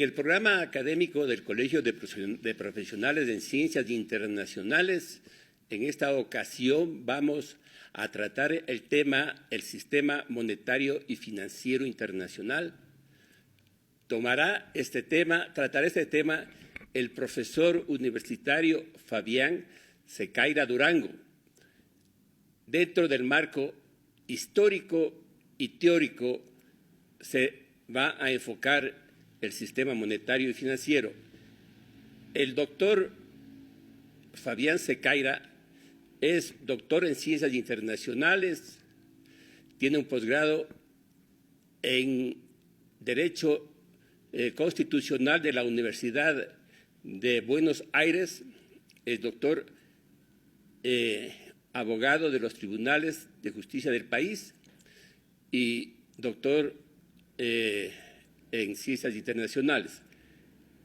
el programa académico del Colegio de Profesionales en Ciencias Internacionales, en esta ocasión vamos a tratar el tema, el sistema monetario y financiero internacional. Tratará este tema el profesor universitario Fabián Secaira Durango, dentro del marco histórico y teórico. Se va a enfocar el sistema monetario y financiero. El doctor Fabián Secaira es doctor en Ciencias Internacionales, tiene un posgrado en Derecho Constitucional de la Universidad de Buenos Aires, es doctor abogado de los tribunales de justicia del país y doctor en Ciencias Internacionales.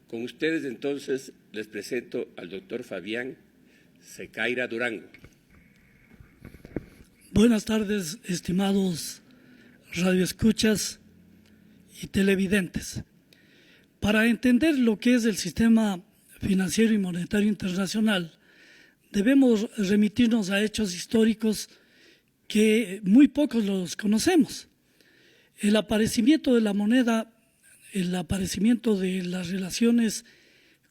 Con ustedes, entonces, les presento al doctor Fabián Secaira Durango. Buenas tardes, estimados radioescuchas y televidentes. Para entender lo que es el sistema financiero y monetario internacional, debemos remitirnos a hechos históricos que muy pocos los conocemos. El aparecimiento de la moneda, el aparecimiento de las relaciones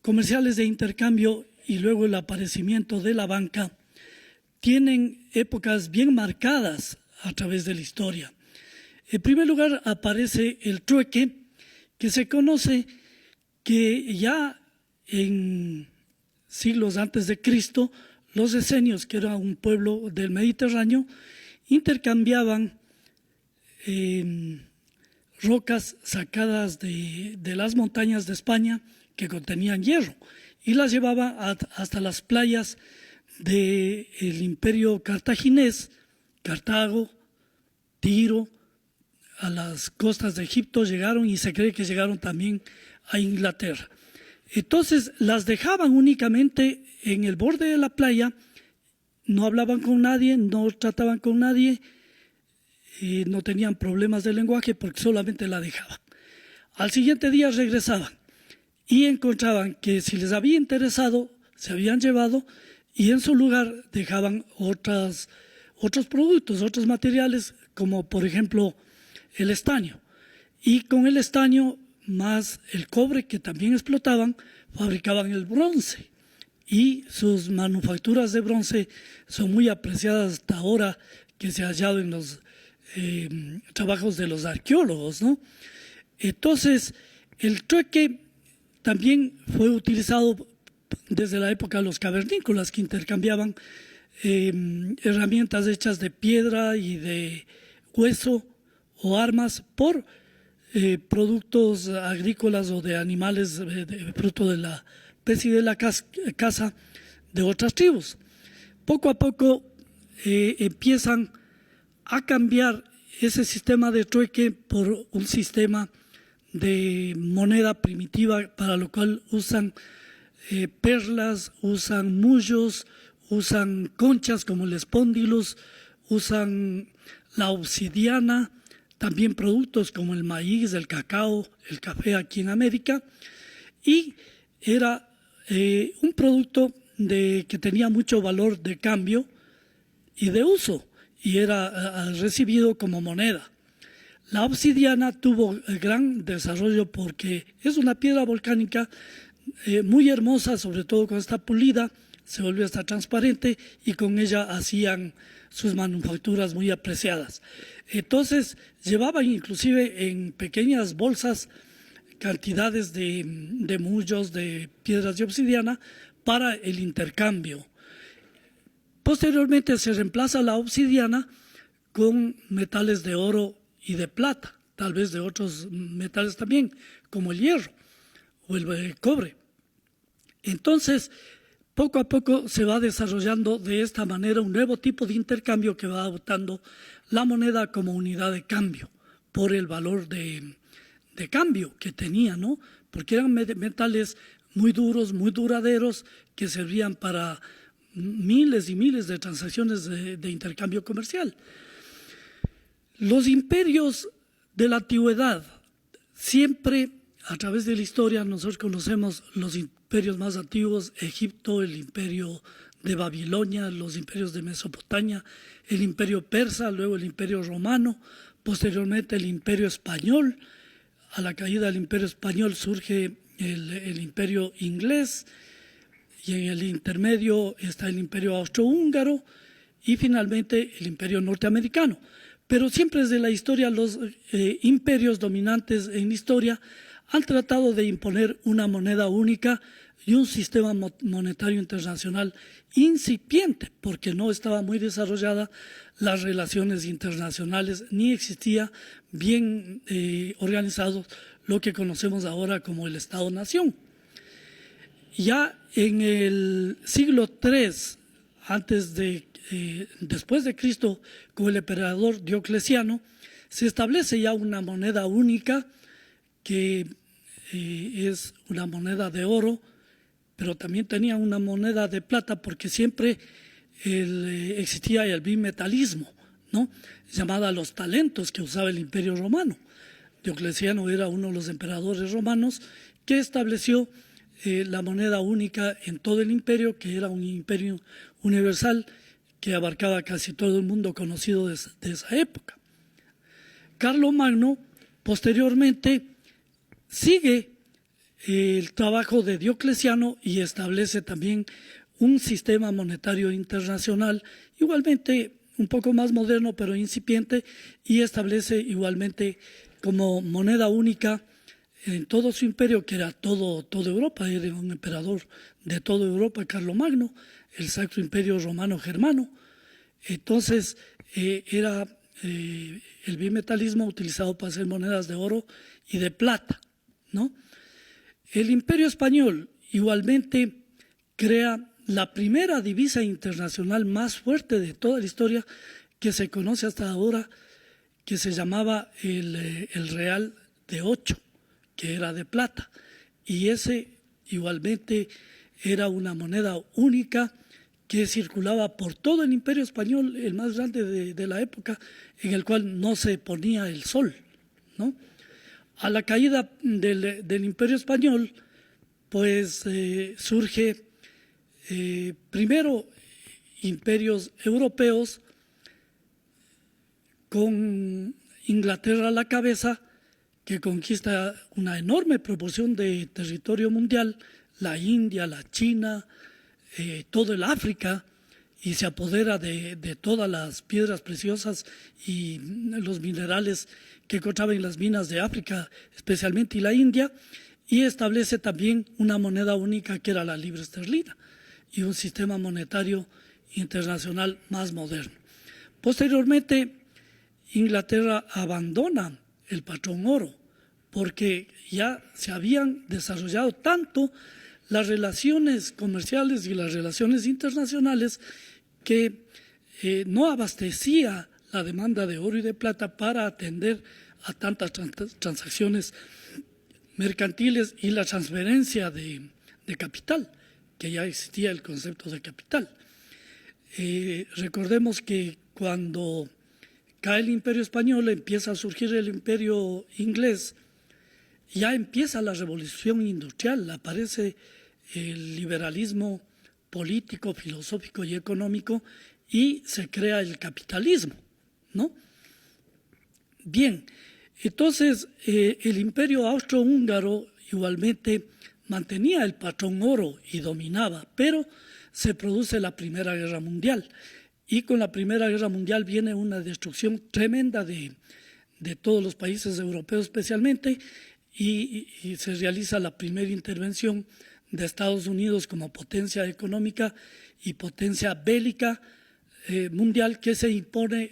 comerciales de intercambio y luego el aparecimiento de la banca tienen épocas bien marcadas a través de la historia. En primer lugar aparece el trueque, que se conoce que ya en siglos antes de Cristo, los esenios, que era un pueblo del Mediterráneo, intercambiaban rocas sacadas de las montañas de España que contenían hierro y las llevaban hasta las playas del imperio cartaginés, Cartago, Tiro, a las costas de Egipto llegaron y se cree que llegaron también a Inglaterra. Entonces las dejaban únicamente en el borde de la playa, no hablaban con nadie, no trataban con nadie, y no tenían problemas de lenguaje porque solamente la dejaban. Al siguiente día regresaban y encontraban que si les había interesado, se habían llevado y en su lugar dejaban otros productos, otros materiales, como por ejemplo el estaño. Y con el estaño más el cobre que también explotaban, fabricaban el bronce. Y sus manufacturas de bronce son muy apreciadas hasta ahora, que se ha hallado en los trabajos de los arqueólogos, ¿no? Entonces, el trueque también fue utilizado desde la época de los cavernícolas, que intercambiaban herramientas hechas de piedra y de hueso o armas por productos agrícolas o de animales fruto de la pesca y de la caza de otras tribus. Poco a poco empiezan a cambiar ese sistema de trueque por un sistema de moneda primitiva, para lo cual usan perlas, usan mullos, usan conchas como el espóndilus, usan la obsidiana, también productos como el maíz, el cacao, el café aquí en América, y era un producto que tenía mucho valor de cambio y de uso, y era recibido como moneda. La obsidiana tuvo gran desarrollo porque es una piedra volcánica muy hermosa, sobre todo cuando está pulida, se volvió hasta transparente y con ella hacían sus manufacturas muy apreciadas. Entonces llevaban inclusive en pequeñas bolsas cantidades de mullos, de piedras de obsidiana para el intercambio. Posteriormente se reemplaza la obsidiana con metales de oro y de plata, tal vez de otros metales también, como el hierro o el cobre. Entonces, poco a poco se va desarrollando de esta manera un nuevo tipo de intercambio que va adoptando la moneda como unidad de cambio por el valor de cambio que tenía, ¿no? Porque eran metales muy duros, muy duraderos, que servían para miles y miles de transacciones de intercambio comercial. Los imperios de la antigüedad siempre A través de la historia nosotros conocemos los imperios más antiguos: Egipto, el imperio de Babilonia, los imperios de Mesopotamia, el imperio persa, luego el imperio romano, posteriormente el imperio español. A la caída del imperio español surge el imperio inglés, y en el intermedio está el imperio austrohúngaro y finalmente el imperio norteamericano. Pero siempre desde la historia los imperios dominantes en la historia han tratado de imponer una moneda única y un sistema monetario internacional incipiente, porque no estaba muy desarrollada las relaciones internacionales, ni existía bien organizado lo que conocemos ahora como el Estado-Nación. Ya en el siglo III, después de Cristo, con el emperador Diocleciano, se establece ya una moneda única que es una moneda de oro, pero también tenía una moneda de plata, porque siempre existía el bimetalismo, ¿no?, llamada los talentos, que usaba el Imperio Romano. Diocleciano era uno de los emperadores romanos que estableció la moneda única en todo el imperio, que era un imperio universal que abarcaba casi todo el mundo conocido de esa época. Carlomagno posteriormente sigue el trabajo de Diocleciano y establece también un sistema monetario internacional, igualmente un poco más moderno pero incipiente, y establece igualmente como moneda única en todo su imperio, que era toda Europa. Era un emperador de toda Europa, Carlomagno, el Sacro Imperio Romano Germano. Entonces era el bimetalismo utilizado para hacer monedas de oro y de plata, ¿no? El Imperio Español igualmente crea la primera divisa internacional más fuerte de toda la historia que se conoce hasta ahora, que se llamaba el Real de 8, que era de plata, y ese igualmente era una moneda única que circulaba por todo el Imperio Español, el más grande de la época, en el cual no se ponía el sol, ¿no? A la caída del Imperio Español, pues surge primero imperios europeos con Inglaterra a la cabeza, que conquista una enorme proporción de territorio mundial, la India, la China, todo el África, y se apodera de todas las piedras preciosas y los minerales que encontraba en las minas de África, especialmente, y la India, y establece también una moneda única que era la libra esterlina y un sistema monetario internacional más moderno. Posteriormente, Inglaterra abandona el patrón oro porque ya se habían desarrollado tanto las relaciones comerciales y las relaciones internacionales que no abastecía la demanda de oro y de plata para atender a tantas transacciones mercantiles y la transferencia de capital, que ya existía el concepto de capital. Recordemos que cuando cae el Imperio Español, empieza a surgir el Imperio Inglés, ya empieza la revolución industrial, aparece el liberalismo político, filosófico y económico, y se crea el capitalismo, ¿no? Bien, entonces el Imperio Austrohúngaro igualmente mantenía el patrón oro y dominaba, pero se produce la Primera Guerra Mundial, y con la Primera Guerra Mundial viene una destrucción tremenda de todos los países europeos especialmente, y se realiza la primera intervención de Estados Unidos como potencia económica y potencia bélica mundial, que se impone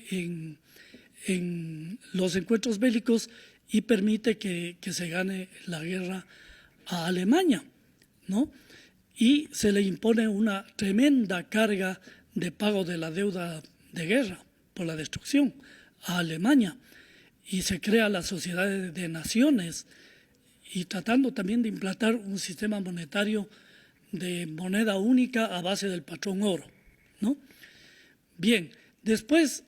en los encuentros bélicos y permite que se gane la guerra a Alemania, ¿no? Y se le impone una tremenda carga de pago de la deuda de guerra por la destrucción a Alemania, y se crea la Sociedad de Naciones, y tratando también de implantar un sistema monetario de moneda única a base del patrón oro, ¿no? Bien, después,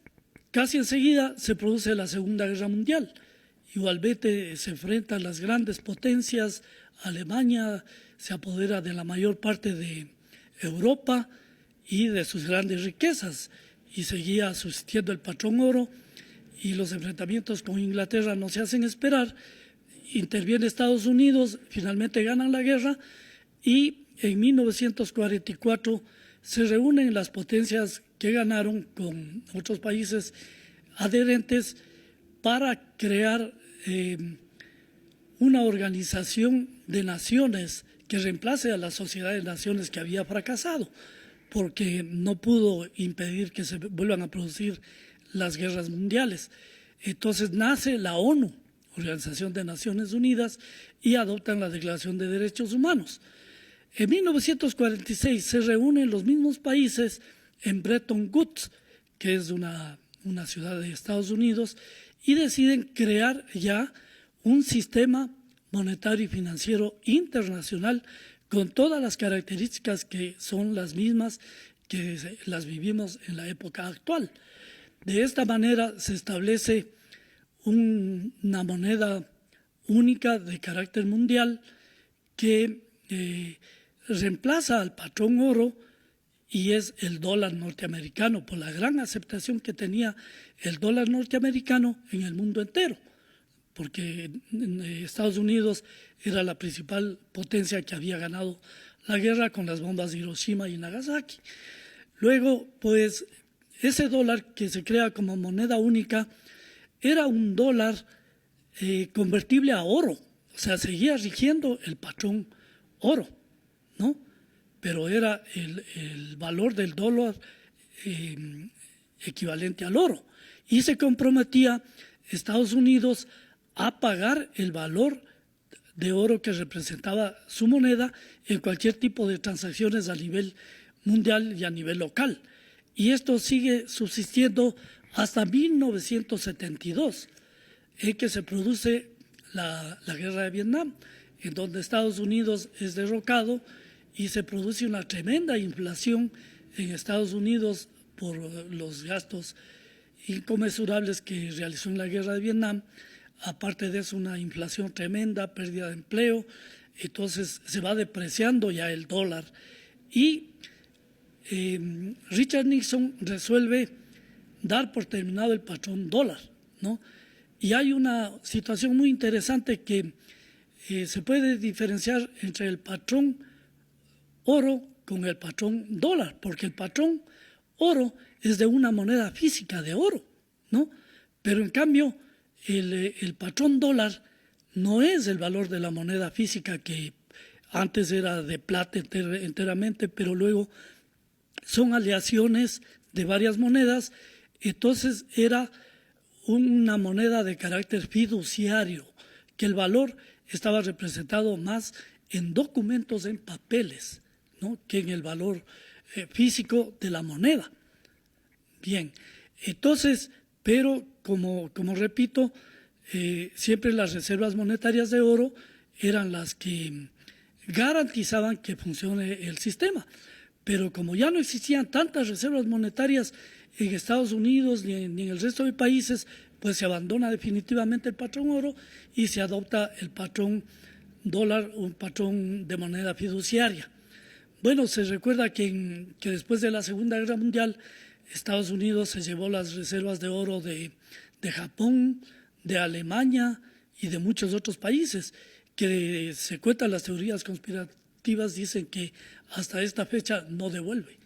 casi enseguida, se produce la Segunda Guerra Mundial, igualmente se enfrentan las grandes potencias. Alemania se apodera de la mayor parte de Europa y de sus grandes riquezas, y seguía subsistiendo el patrón oro, y los enfrentamientos con Inglaterra no se hacen esperar. Interviene Estados Unidos, finalmente ganan la guerra, y en 1944 se reúnen las potencias que ganaron con otros países adherentes para crear una organización de naciones que reemplace a la Sociedad de Naciones, que había fracasado, porque no pudo impedir que se vuelvan a producir las guerras mundiales. Entonces nace la ONU, Organización de Naciones Unidas, y adoptan la Declaración de Derechos Humanos. En 1946 se reúnen los mismos países en Bretton Woods, que es una ciudad de Estados Unidos, y deciden crear ya un sistema monetario y financiero internacional con todas las características que son las mismas que las vivimos en la época actual. De esta manera se establece una moneda única de carácter mundial que reemplaza al patrón oro, y es el dólar norteamericano, por la gran aceptación que tenía el dólar norteamericano en el mundo entero, porque Estados Unidos era la principal potencia que había ganado la guerra con las bombas de Hiroshima y Nagasaki. Luego, pues, ese dólar que se crea como moneda única era un dólar convertible a oro, o sea, seguía rigiendo el patrón oro, ¿no? Pero era el valor del dólar equivalente al oro, y se comprometía Estados Unidos a pagar el valor de oro que representaba su moneda en cualquier tipo de transacciones a nivel mundial y a nivel local. Y esto sigue subsistiendo hasta 1972, en que se produce la guerra de Vietnam, en donde Estados Unidos es derrocado y se produce una tremenda inflación en Estados Unidos por los gastos inconmensurables que realizó en la guerra de Vietnam. Aparte de eso, una inflación tremenda, pérdida de empleo, entonces se va depreciando ya el dólar. Y Richard Nixon resuelve dar por terminado el patrón dólar, ¿no? Y hay una situación muy interesante que se puede diferenciar entre el patrón oro con el patrón dólar, porque el patrón oro es de una moneda física de oro, ¿no? Pero en cambio el patrón dólar no es el valor de la moneda física, que antes era de plata enteramente, pero luego son aleaciones de varias monedas. Entonces era una moneda de carácter fiduciario, que el valor estaba representado más en documentos, en papeles, ¿no?, que en el valor físico de la moneda. Bien, entonces, pero como repito, siempre las reservas monetarias de oro eran las que garantizaban que funcione el sistema. Pero como ya no existían tantas reservas monetarias en Estados Unidos ni en el resto de países, pues se abandona definitivamente el patrón oro y se adopta el patrón dólar, un patrón de moneda fiduciaria. Bueno, se recuerda que después de la Segunda Guerra Mundial, Estados Unidos se llevó las reservas de oro de Japón, de Alemania y de muchos otros países, que se cuentan las teorías conspirativas, dicen que hasta esta fecha no devuelve,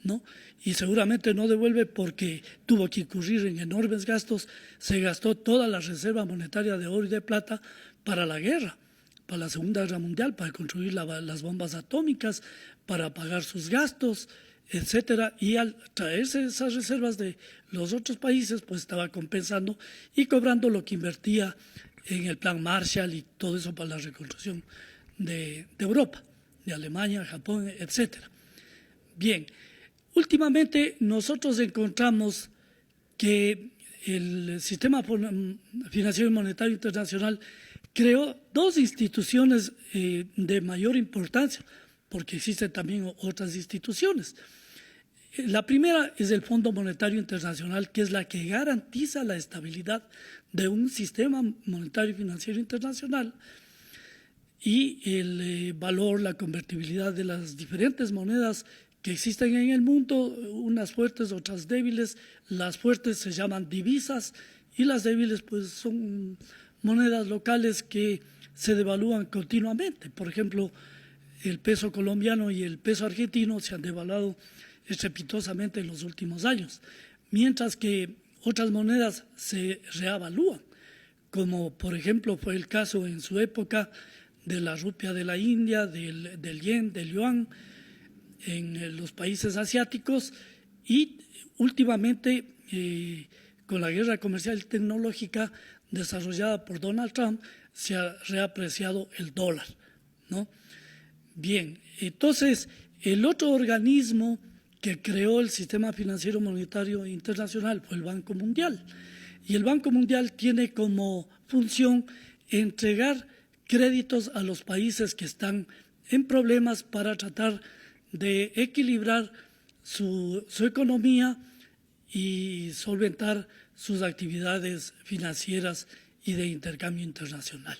¿no? Y seguramente no devuelve porque tuvo que incurrir en enormes gastos. Se gastó toda la reserva monetaria de oro y de plata para la guerra, para la Segunda Guerra Mundial, para construir las bombas atómicas, para pagar sus gastos, etcétera. Y al traerse esas reservas de los otros países, pues estaba compensando y cobrando lo que invertía en el plan Marshall y todo eso para la reconstrucción de Europa, de Alemania, Japón, etcétera. Bien, últimamente nosotros encontramos que el sistema financiero y monetario internacional creó dos instituciones de mayor importancia, porque existen también otras instituciones. La primera es el Fondo Monetario Internacional, que es la que garantiza la estabilidad de un sistema monetario y financiero internacional y el valor, la convertibilidad de las diferentes monedas que existen en el mundo, unas fuertes, otras débiles. Las fuertes se llaman divisas y las débiles pues son monedas locales que se devalúan continuamente. Por ejemplo, el peso colombiano y el peso argentino se han devaluado estrepitosamente en los últimos años, mientras que otras monedas se reavalúan, como por ejemplo fue el caso en su época de la rupia de la India, del yen, del yuan, en los países asiáticos, y últimamente con la guerra comercial y tecnológica desarrollada por Donald Trump se ha reapreciado el dólar, ¿no? Bien, entonces el otro organismo que creó el sistema financiero monetario internacional fue el Banco Mundial, y el Banco Mundial tiene como función entregar créditos a los países que están en problemas para tratar de equilibrar su economía y solventar sus actividades financieras y de intercambio internacional.